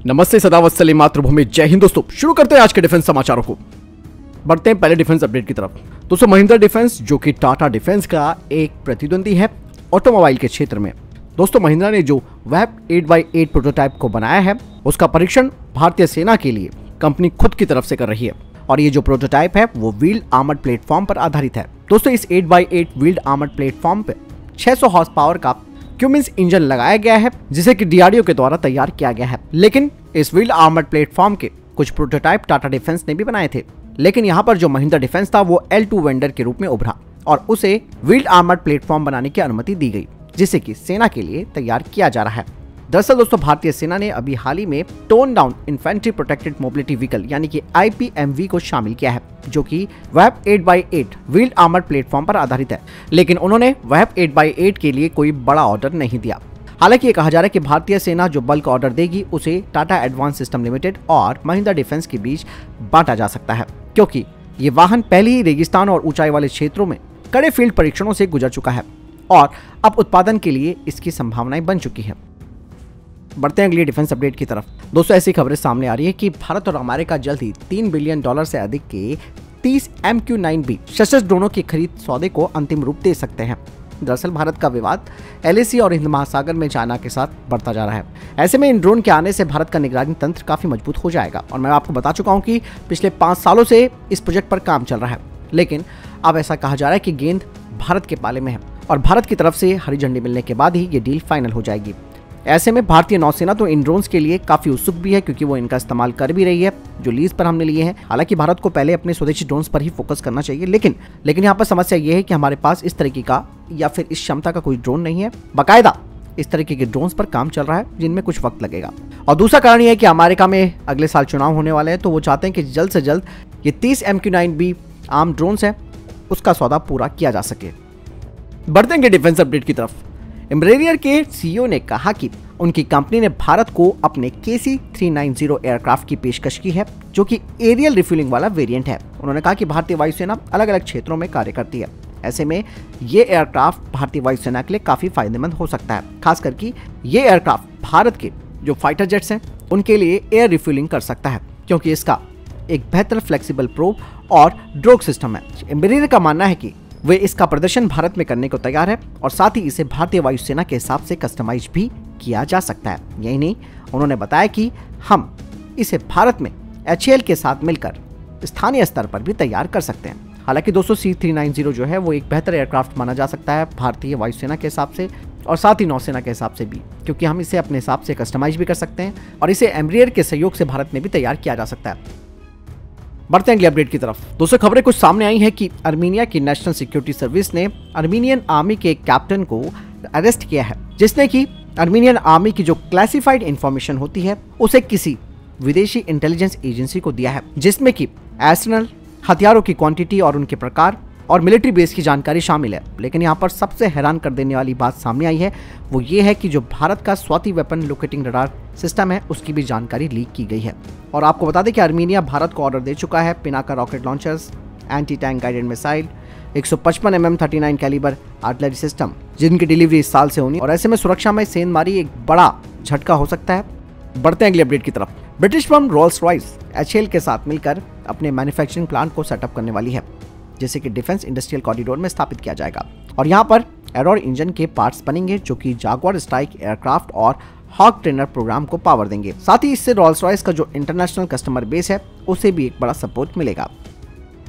नमस्ते, सदावत्सल्य मातृभूमि, जय हिंद। दोस्तों शुरू करते हैं आज के डिफेंस समाचारों को। बढ़ते हैं पहले डिफेंस अपडेट की तरफ। दोस्तों महिंद्रा डिफेंस जो कि टाटा डिफेंस का एक प्रतिद्वंदी है ऑटोमोबाइल के क्षेत्र में। दोस्तों महिंद्रा ने जो वैप 8x8 प्रोटोटाइप को बनाया है उसका परीक्षण भारतीय सेना के लिए कंपनी खुद की तरफ से कर रही है और ये जो प्रोटोटाइप है वो व्हील्ड आर्मर्ड प्लेटफॉर्म पर आधारित है। दोस्तों इस 8x8 व्हील्ड आर्मर्ड प्लेटफॉर्म पे 600 हॉर्स पावर का क्यूमिंस इंजन लगाया गया है जिसे कि डीआरडीओ के द्वारा तैयार किया गया है। लेकिन इस व्हील्ड आर्मर्ड प्लेटफॉर्म के कुछ प्रोटोटाइप टाटा डिफेंस ने भी बनाए थे, लेकिन यहाँ पर जो महिंद्रा डिफेंस था वो L2 वेंडर के रूप में उभरा और उसे व्हील्ड आर्मर्ड प्लेटफॉर्म बनाने की अनुमति दी गई जिसे कि सेना के लिए तैयार किया जा रहा है। दरअसल दोस्तों भारतीय सेना ने अभी हाल ही में tone down infantry protected mobility vehicle यानी कि IPMV को शामिल किया है जो कि वैप 8x8 व्हील्ड आर्मर्ड प्लेटफॉर्म पर आधारित है, लेकिन उन्होंने वैप 8x8 के लिए कोई बड़ा ऑर्डर नहीं दिया। हालांकि ये कहा जा रहा है कि भारतीय सेना जो बल्क ऑर्डर देगी उसे टाटा एडवांस सिस्टम लिमिटेड और महिंद्रा डिफेंस के बीच बांटा जा सकता है, क्योंकि ये वाहन पहले ही रेगिस्तान और ऊंचाई वाले क्षेत्रों में कड़े फील्ड परीक्षणों से गुजर चुका है और अब उत्पादन के लिए इसकी संभावनाएं बन चुकी है। बढ़ते हैं अगली डिफेंस अपडेट की तरफ। दोस्तों ऐसी खबरें सामने आ रही है कि भारत और अमेरिका जल्द ही $3 बिलियन से अधिक के 30 MQ-9B सशस्त्र ड्रोनों की खरीद सौदे को अंतिम रूप दे सकते हैं। दरअसल भारत का विवाद LAC और हिंद महासागर में चाइना के साथ बढ़ता जा रहा है। ऐसे में इन ड्रोन के आने से भारत का निगरानी तंत्र काफी मजबूत हो जाएगा और मैं आपको बता चुका हूं कि पिछले 5 सालों से इस प्रोजेक्ट पर काम चल रहा है, लेकिन अब ऐसा कहा जा रहा है कि गेंद भारत के पाले में है और भारत की तरफ से हरी झंडी मिलने के बाद ही ये डील फाइनल हो जाएगी। ऐसे में भारतीय नौसेना तो इन ड्रोन्स के लिए काफी उत्सुक भी है क्योंकि वो इनका इस्तेमाल कर भी रही है जो लीज पर हमने लिए हैं। हालांकि भारत को पहले अपने स्वदेशी ड्रोन्स पर ही फोकस करना चाहिए, लेकिन यहाँ पर समस्या ये है कि हमारे पास इस तरीके का या फिर इस क्षमता का कोई ड्रोन नहीं है। बाकायदा इस तरीके के ड्रोन्स पर काम चल रहा है जिनमें कुछ वक्त लगेगा। और दूसरा कारण यह है कि अमेरिका में अगले साल चुनाव होने वाले हैं, तो वो चाहते हैं कि जल्द से जल्द ये 30 MQ-9B आर्म ड्रोन्स है उसका सौदा पूरा किया जा सके। बढ़ते हैं डिफेंस अपडेट की तरफ। एम्ब्रेयर के CEO ने कहा कि उनकी कंपनी ने भारत को अपने KC-390 एयरक्राफ्ट की पेशकश की है जो कि एरियल रिफ्यूलिंग वाला वेरिएंट है। उन्होंने कहा कि भारतीय वायुसेना अलग अलग क्षेत्रों में कार्य करती है, ऐसे में ये एयरक्राफ्ट भारतीय वायुसेना के लिए काफी फायदेमंद हो सकता है, खास करके ये एयरक्राफ्ट भारत के जो फाइटर जेट्स हैं उनके लिए एयर रिफ्यूलिंग कर सकता है क्योंकि इसका एक बेहतर फ्लेक्सिबल प्रोब और ड्रोग सिस्टम है। एम्ब्रेयर का मानना है कि वे इसका प्रदर्शन भारत में करने को तैयार है और साथ ही इसे भारतीय वायुसेना के हिसाब से कस्टमाइज भी किया जा सकता है। यही नहीं, उन्होंने बताया कि हम इसे भारत में HAL के साथ मिलकर स्थानीय स्तर पर भी तैयार कर सकते हैं। हालांकि दोस्तों C-390 जो है वो एक बेहतर एयरक्राफ्ट माना जा सकता है भारतीय वायुसेना के हिसाब से और साथ ही नौसेना के हिसाब से भी, क्योंकि हम इसे अपने हिसाब से कस्टमाइज भी कर सकते हैं और इसे एम्ब्रेयर के सहयोग से भारत में भी तैयार किया जा सकता है। बढ़ते हैं अगले अपडेट की तरफ। दोस्तों खबरें कुछ सामने आई हैं कि अर्मीनिया की नेशनल सिक्योरिटी सर्विस ने अर्मीनियन आर्मी के एक कैप्टन को अरेस्ट किया है जिसने कि अर्मीनियन आर्मी की जो क्लासिफाइड इंफॉर्मेशन होती है उसे किसी विदेशी इंटेलिजेंस एजेंसी को दिया है, जिसमें कि आर्सेनल, हथियारों की क्वांटिटी और उनके प्रकार और मिलिट्री बेस की जानकारी शामिल है। लेकिन यहाँ पर सबसे हैरान कर देने वाली बात सामने आई है वो ये है कि जो भारत का Swati weapon locating radar system है उसकी भी जानकारी लीक की गई है। और आपको बता दें कि अर्मीनिया भारत को ऑर्डर दे चुका है Pinaka rocket launchers, anti tank guided missile, 155 mm 39 calibre artillery system जिनकी डिलीवरी इस साल से होनी और ऐसे में सुरक्षा में सेंधमारी एक बड़ा झटका हो सकता है। बढ़ते हैं अगले अपडेट की तरफ। British firm Rolls Royce HAL के साथ मिलकर अपने मैन्युफैक्चरिंग प्लांट को सेटअप करने वाली है जिसे कि डिफेंस इंडस्ट्रियल कॉरिडोर में स्थापित किया जाएगा और यहाँ पर एरोर इंजन के पार्ट्स बनेंगे जो कि जागुआर स्ट्राइक एयरक्राफ्ट और हॉक ट्रेनर प्रोग्राम को पावर देंगे। साथ ही इससे रोल्स रॉयस का जो इंटरनेशनल कस्टमर बेस है उसे भी एक बड़ा सपोर्ट मिलेगा।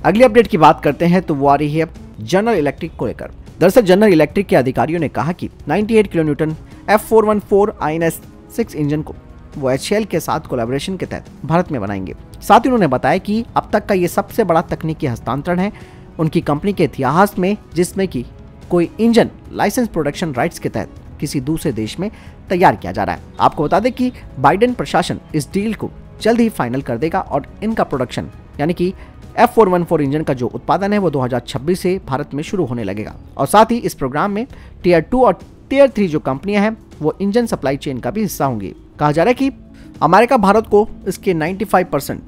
अगली अपडेट की बात करते हैं तो वो आ रही है जनरल इलेक्ट्रिक को लेकर। दरअसल जनरल इलेक्ट्रिक के अधिकारियों ने कहा कि 98 किलोन्यूटन F414 INS-6 इंजन को वो HAL के साथ कोलैबोरेशन के तहत भारत में बनाएंगे। साथ ही उन्होंने बताया कि अब तक का ये सबसे बड़ा तकनीकी हस्तांतरण है उनकी कंपनी के इतिहास में जिसमें कि कोई इंजन लाइसेंस प्रोडक्शन राइट्स के तहत किसी दूसरे देश में तैयार किया जा रहा है। आपको बता दें कि बाइडेन प्रशासन इस डील को जल्द ही फाइनल कर देगा और इनका प्रोडक्शन यानी कि F414 इंजन का जो उत्पादन है वो 2026 से भारत में शुरू होने लगेगा और साथ ही इस प्रोग्राम में Tier 2 और Tier 3 जो कंपनियां हैं वो इंजन सप्लाई चेन का भी हिस्सा होंगी। कहा जा रहा है कि अमेरिका भारत को इसके 95%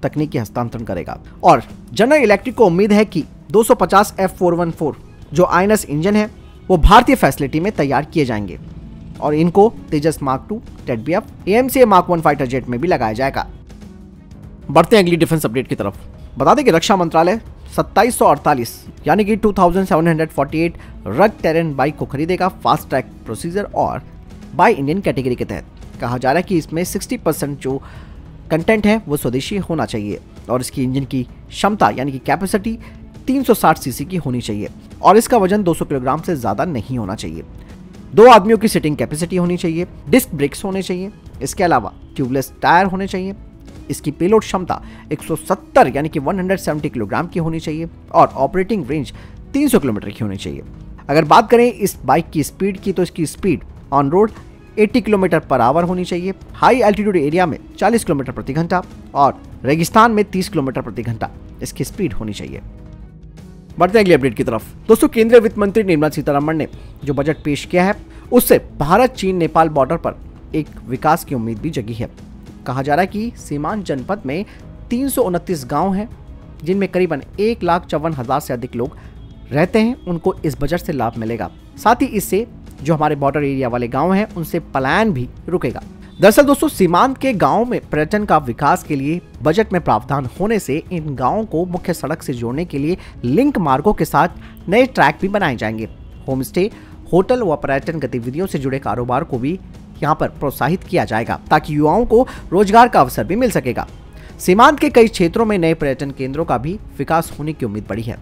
तकनीकी हस्तांतरण करेगा और जनरल इलेक्ट्रिक को उम्मीद है कि 250 F414 जो INS इंजन है वो भारतीय फैसिलिटी में तैयार किए जाएंगे और इनको Tejas mark 2, TEDBF, AMCA mark 1 fighter jet में भी लगाया जाएगा। बढ़ते हैं अगली डिफेंस अपडेट की तरफ। बता दें कि रक्षा मंत्रालय 2748 यानी कि 2748 रग टेरेन बाइक को खरीदेगा फास्ट ट्रैक प्रोसीजर और बाय इंडियन कैटेगरी के तहत। कहा जा रहा है कि इसमें 60% जो कंटेंट है वो स्वदेशी होना चाहिए और इसकी इंजन की क्षमता यानी कि कैपेसिटी 360 सीसी की होनी चाहिए और इसका वजन 200 किलोग्राम से ज्यादा नहीं होना चाहिए। 2 आदमियों की सिटिंग कैपेसिटी होनी चाहिए, डिस्क ब्रेक्स होने चाहिए, इसके अलावा ट्यूबलेस टायर होने चाहिए। इसकी पेलोड क्षमता 170 यानी कि 170 किलोग्राम की होनी चाहिए और ऑपरेटिंग रेंज 300 किलोमीटर की होनी चाहिए। अगर बात करें इस बाइक की स्पीड की तो इसकी speed on road 80 kilometre per hour होनी चाहिए, हाई एल्टीट्यूड एरिया में 40 किलोमीटर प्रति घंटा और रेगिस्तान में 30 किलोमीटर प्रति घंटा इसकी स्पीड होनी चाहिए। बढ़ते हैं अगली अपडेट की तरफ। दोस्तों, केंद्रीय वित्त मंत्री निर्मला सीतारमण ने जो बजट पेश किया है उससे भारत चीन नेपाल बॉर्डर पर एक विकास की उम्मीद भी जगी है। कहा जा रहा है कि सीमांत जनपद में 329 गांव हैं जिनमें करीबन 1,54,000 से अधिक लोग रहते हैं, उनको इस बजट से लाभ मिलेगा। साथ ही इससे जो हमारे बॉर्डर एरिया वाले गांव हैं उनसे पलायन भी रुकेगा। दरअसल दोस्तों, सीमांत के गांव में पर्यटन का विकास के लिए बजट में प्रावधान होने से इन गांवों को मुख्य सड़क से जोड़ने के लिए लिंक मार्गों के साथ नए ट्रैक भी बनाए जाएंगे। होम स्टे, होटल व पर्यटन गतिविधियों से जुड़े कारोबार को भी यहाँ पर प्रोत्साहित किया जाएगा ताकि युवाओं को रोजगार का अवसर भी मिल सकेगा। सीमांत के कई क्षेत्रों में नए पर्यटन केंद्रों का भी विकास होने की उम्मीद बढ़ी है।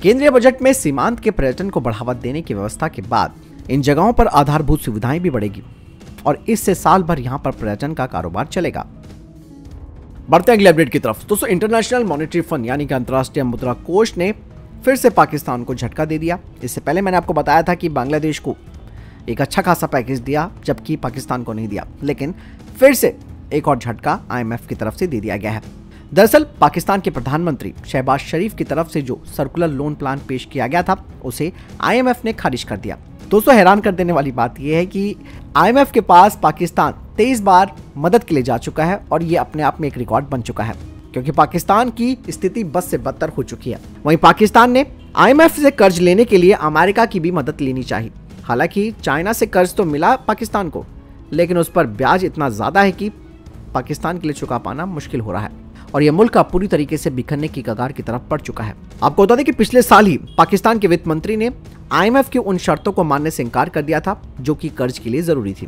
केंद्रीय बजट में सीमांत के पर्यटन को बढ़ावा देने की व्यवस्था के बाद इन जगहों पर आधारभूत सुविधाएं भी बढ़ेगी और इससे साल भर यहाँ पर पर्यटन का कारोबार चलेगा। बढ़ते हैं अगले अपडेट की तरफ। दोस्तों, इंटरनेशनल मॉनेटरी फंड यानी कि अंतर्राष्ट्रीय मुद्रा कोष ने फिर से पाकिस्तान को झटका दे दिया। इससे पहले मैंने आपको बताया था कि बांग्लादेश को एक अच्छा खासा पैकेज दिया जबकि पाकिस्तान को नहीं दिया, लेकिन फिर से एक और झटका IMF की तरफ से दे दिया गया है। दरअसल पाकिस्तान के प्रधानमंत्री शहबाज शरीफ की तरफ से जो सर्कुलर लोन प्लान पेश किया गया था उसे IMF ने खारिज कर दिया। दोस्तों, हैरान कर देने वाली बात यह है कि IMF के पास पाकिस्तान 23 बार मदद के लिए जा चुका है और ये अपने आप में एक रिकॉर्ड बन चुका है क्योंकि पाकिस्तान की स्थिति बद से बदतर हो चुकी है। वहीं पाकिस्तान ने IMF से कर्ज लेने के लिए अमेरिका की भी मदद लेनी चाहिए। हालांकि चाइना से कर्ज तो मिला पाकिस्तान को, लेकिन उस पर ब्याज इतना ज्यादा है कि पाकिस्तान के लिए चुका पाना मुश्किल हो रहा है और यह मुल्क अब पूरी तरीके से बिखरने की कगार की तरफ बढ़ चुका है। आपको बता दें कि पिछले साल ही पाकिस्तान के वित्त मंत्री ने IMF की उन शर्तों को मानने से इनकार कर दिया था जो कि कर्ज के लिए जरूरी थी।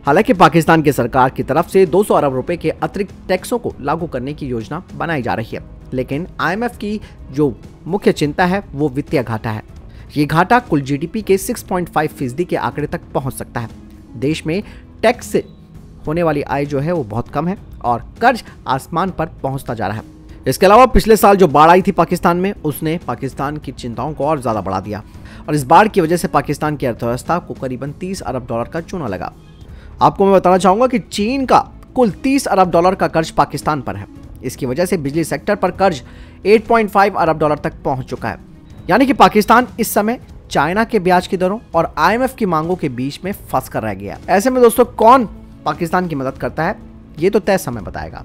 हालांकि पाकिस्तान की सरकार की तरफ से 200 अरब रुपए के अतिरिक्त टैक्सों को लागू करने की योजना बनाई जा रही है, लेकिन IMF की जो मुख्य चिंता है वो वित्तीय घाटा है। ये घाटा कुल GDP के 6.5% के आंकड़े तक पहुंच सकता है। देश में टैक्स से होने वाली आय जो है वो बहुत कम है और कर्ज आसमान पर पहुंचता जा रहा है। इसके अलावा पिछले साल जो बाढ़ आई थी पाकिस्तान में, उसने पाकिस्तान की चिंताओं को और ज्यादा बढ़ा दिया और इस बाढ़ की वजह से पाकिस्तान की अर्थव्यवस्था को करीबन 30 अरब डॉलर का चूना लगा। आपको मैं बताना चाहूंगा कि चीन का कुल 30 अरब डॉलर का कर्ज पाकिस्तान पर है। इसकी वजह से बिजली सेक्टर पर कर्ज 8.5 अरब डॉलर तक पहुंच चुका है। यानी कि पाकिस्तान इस समय चाइना के ब्याज की दरों और IMF की मांगों के बीच में फंस कर रह गया। ऐसे में दोस्तों, कौन पाकिस्तान की मदद करता है ये तो तय समय बताएगा।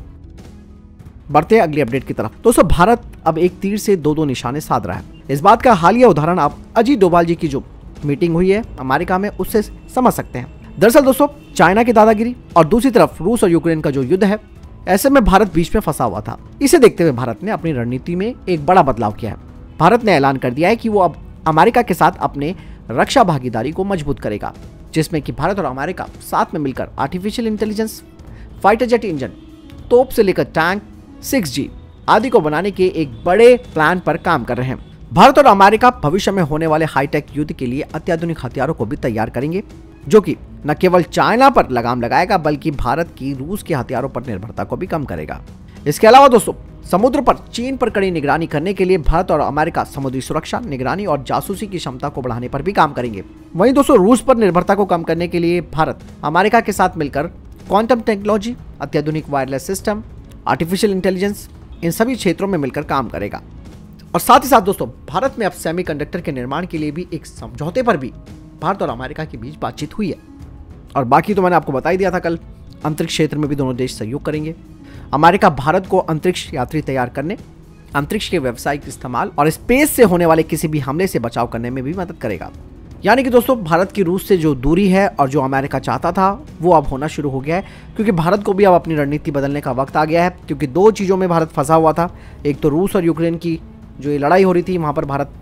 बढ़ते हैं अगली अपडेट की तरफ। दोस्तों, भारत अब एक तीर से दो निशाने साध रहा है। इस बात का हालिया उदाहरण आप अजीत डोभाल जी की जो मीटिंग हुई है अमेरिका में उससे समझ सकते हैं। दरअसल दोस्तों, चाइना की दादागिरी और दूसरी तरफ रूस और यूक्रेन का जो युद्ध है, ऐसे में भारत बीच में फंसा हुआ था। इसे देखते हुए भारत ने अपनी रणनीति में एक बड़ा बदलाव किया है। भारत ने ऐलान कर दिया है कि वो अब अमेरिका के साथ अपने रक्षा भागीदारी को मजबूत करेगा, जिसमें कि भारत और अमेरिका साथ में मिलकर artificial intelligence, fighter jet engine, तोप से लेकर टैंक, 6G आदि को बनाने के एक बड़े प्लान पर काम कर रहे हैं। भारत और अमेरिका भविष्य में होने वाले हाईटेक युद्ध के लिए अत्याधुनिक हथियारों को भी तैयार करेंगे, जो कि न केवल चाइना पर लगाम लगाएगा बल्कि भारत की रूस के हथियारों पर निर्भरता को भी कम करेगा। इसके अलावा दोस्तों, समुद्र पर चीन पर कड़ी निगरानी करने के लिए भारत और अमेरिका समुद्री सुरक्षा, निगरानी और जासूसी की क्षमता को बढ़ाने पर भी काम करेंगे। वहीं दोस्तों, रूस पर निर्भरता को कम करने के लिए भारत अमेरिका के साथ मिलकर क्वांटम टेक्नोलॉजी, अत्याधुनिक वायरलेस सिस्टम, आर्टिफिशियल इंटेलिजेंस, इन सभी क्षेत्रों में मिलकर काम करेगा। और साथ ही साथ दोस्तों, भारत में अब सेमीकंडक्टर के निर्माण के लिए भी एक समझौते पर भी भारत और अमेरिका के बीच बातचीत हुई है। और बाकी तो मैंने आपको बता ही दिया था कल, अंतरिक्ष क्षेत्र में भी दोनों देश सहयोग करेंगे। अमेरिका भारत को अंतरिक्ष यात्री तैयार करने, अंतरिक्ष के व्यावसायिक इस्तेमाल और स्पेस से होने वाले किसी भी हमले से बचाव करने में भी मदद करेगा। यानी कि दोस्तों भारत की रूस से जो दूरी है और जो अमेरिका चाहता था वो अब होना शुरू हो गया है, क्योंकि भारत को भी अब अपनी रणनीति बदलने का वक्त आ गया है। क्योंकि दो चीज़ों में भारत फंसा हुआ था, एक तो रूस और यूक्रेन की जो ये लड़ाई हो रही थी, वहाँ पर भारत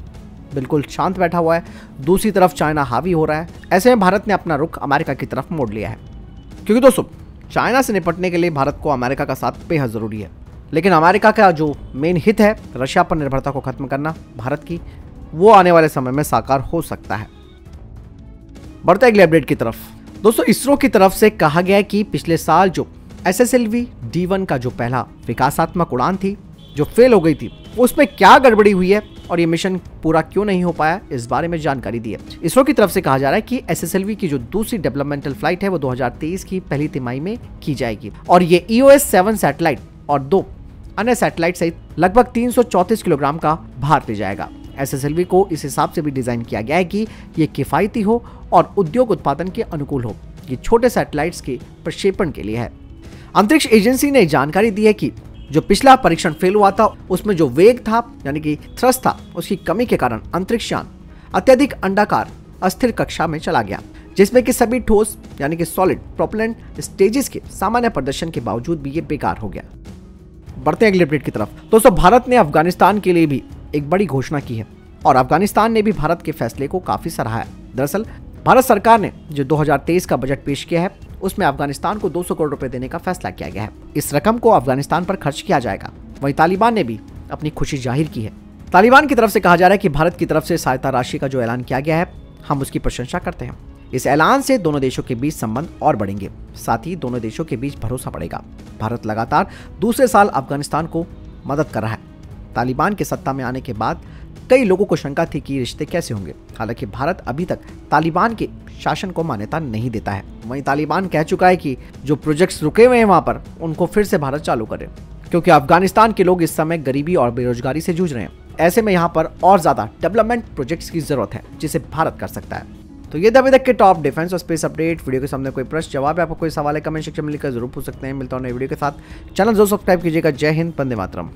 बिल्कुल शांत बैठा हुआ है, दूसरी तरफ चाइना हावी हो रहा है। ऐसे में भारत ने अपना रुख अमेरिका की तरफ मोड़ लिया है, क्योंकि दोस्तों चाइना से निपटने के लिए भारत को अमेरिका का साथ बेहद ज़रूरी है। लेकिन अमेरिका का जो मेन हित है रशिया पर निर्भरता को खत्म करना भारत की, वो आने वाले समय में साकार हो सकता है। बढ़ते अगले अपडेट की तरफ। दोस्तों इसरो की तरफ से कहा गया है कि पिछले साल जो SSLV D1 का जो पहला विकासात्मक उड़ान थी जो फेल हो गई थी, उसमें क्या गड़बड़ी हुई है और ये मिशन पूरा क्यों नहीं हो पाया, इस बारे में जानकारी दी है। इसरो की तरफ से कहा जा रहा है कि SSLV की जो दूसरी डेवलपमेंटल फ्लाइट है वो 2023 की पहली तिमाही में की जाएगी और ये EOS 7 सैटेलाइट और 2 अन्य सैटेलाइट सहित लगभग 334 किलोग्राम का भार ले जाएगा। SSLV को इस हिसाब से भी डिजाइन किया गया है कि ये किफायती हो और उद्योग उत्पादन के अनुकूल हो। ये छोटे सैटेलाइट्स के प्रक्षेपण के लिए है। अंतरिक्ष एजेंसी ने जानकारी दी है कि जो पिछला परीक्षण फेल हुआ था उसमें जो वेग था यानी कि थ्रस्ट था, उसकी कमी के कारण अंतरिक्ष यान अत्यधिक अंडाकार अस्थिर कक्षा में चला गया, जिसमें कि सभी ठोस यानी कि सॉलिड प्रोपेलेंट स्टेजेस के सामान्य प्रदर्शन के बावजूद भी ये बेकार हो गया। बढ़ते हैं अगले अपडेट की तरफ। दोस्तों भारत ने अफगानिस्तान के लिए भी एक बड़ी घोषणा की है और अफगानिस्तान ने भी भारत के फैसले को काफी सराहा है। दरअसल भारत सरकार ने जो 2023 का बजट पेश किया है उसमें अफगानिस्तान को 200 करोड़ रुपए देने का फैसला किया गया है। इस रकम को अफगानिस्तान पर खर्च किया जाएगा। वहीं तालिबान ने भी अपनी खुशी जाहिर की है। तालिबान की तरफ से कहा जा रहा है कि भारत की तरफ से सहायता राशि का जो ऐलान किया गया है, हम उसकी प्रशंसा करते हैं। इस ऐलान से दोनों देशों के बीच संबंध और बढ़ेंगे, साथ ही दोनों देशों के बीच भरोसा बढ़ेगा। भारत लगातार दूसरे साल अफगानिस्तान को मदद कर रहा है। तालिबान के सत्ता में आने के बाद कई लोगों को शंका थी कि रिश्ते कैसे होंगे। हालांकि भारत अभी तक तालिबान के शासन को मान्यता नहीं देता है। वहीं तालिबान कह चुका है कि जो प्रोजेक्ट्स रुके हुए हैं वहां पर उनको फिर से भारत चालू करे, क्योंकि अफगानिस्तान के लोग इस समय गरीबी और बेरोजगारी से जूझ रहे हैं। ऐसे में यहाँ पर और ज्यादा डेवलपमेंट प्रोजेक्ट्स की जरूरत है जिसे भारत कर सकता है। तो ये अभी तक के टॉप डिफेंस और स्पेस अपडेट। वीडियो के सामने कोई प्रश्न जवाब है, आपको कोई सवाल है, कमेंट सेक्शन में लिखकर जरूर पूछ सकते हैं। मिलता हूं नई वीडियो के साथ। चैनल जरूर सब्सक्राइब कीजिएगा। जय हिंद, वंदे मातरम।